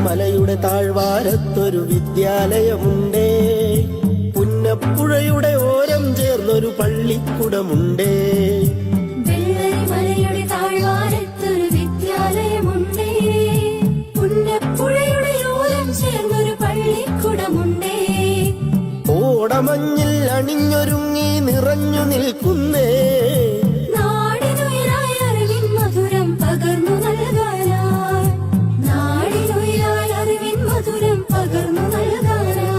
മലയുടെ താഴ്വാരത്തൊരു വിദ്യാലയമുണ്ടേ. പുന്നപ്പുഴയുടെ ഓരം ചേർന്നൊരു പള്ളിക്കുടമുണ്ടേ. മലയുടെ താഴ്വാരത്തൊരു വിദ്യാലയമുണ്ടേ. പുന്നപ്പുഴയുടെ ഓരം ചേർന്നൊരു പള്ളിക്കുടമുണ്ടേ. ഓടമഞ്ഞിൽ അണിഞ്ഞൊരുങ്ങി നിറഞ്ഞു നിൽക്കുന്നേ. നാടിനുയരായി അറിവിൻ മധുരം പകർന്നു നൽകാനായി. നാടിനുയരായി അറിവിൻ മധുരം പകർന്നു നൽകാനായി.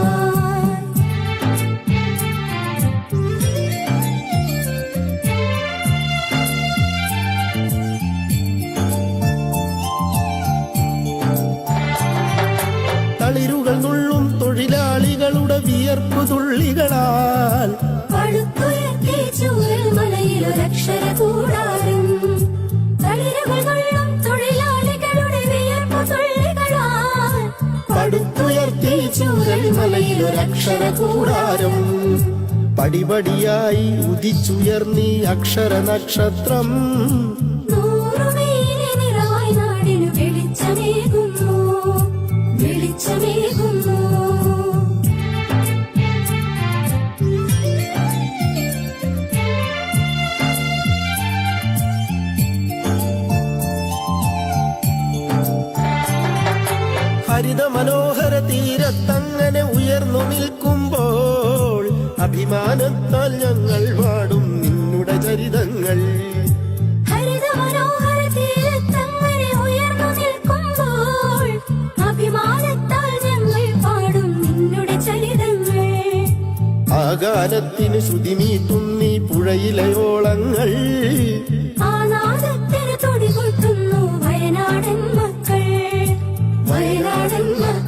തളിരുകൾ നുള്ളും തൊഴിലാളികളുടെ വിയർപ്പു തുള്ളികളാൽ പടുത്തുയർത്തി ചൂരൽമലയിലൊരക്ഷര കൂടാരം. തളിരുകൾ നുള്ളും തൊഴിലാളികളുടെ വിയർപ്പു തുള്ളികളാൽ പടുത്തുയർത്തി ചൂരൽമലയിലൊരക്ഷര കൂടാരം. പടിപടിയായി ഉദിച്ചുയർന്നീ അക്ഷര നക്ഷത്രം. നൂറുമേനി നിറവായി നാടിനു വെളിച്ചമേകുന്നു, വെളിച്ചമേകുന്നു. ഹരിത മനോഹര തീരത്തങ്ങനെ ഉയർന്നു നിൽക്കുമ്പോൾ അഭിമാനത്താൽ ഞങ്ങൾ പാടും നിന്നുടെ ചരിതങ്ങൾ. ഹരിത മനോഹര തീരത്തങ്ങനെ ഉയർന്നു നിൽക്കുമ്പോൾ അഭിമാനത്താൽ ഞങ്ങൾ പാടും നിന്നുടെ ചരിതങ്ങൾ. ആ ഗാനത്തിന് ശ്രുതിമീട്ടുന്നീ പുഴയിലെ ഓളങ്ങൾ. ആ നാദത്തിന് തുടികൊട്ടുന്നു വയനാടൻ മക്കൾ, വയനാടൻ മക്കൾ.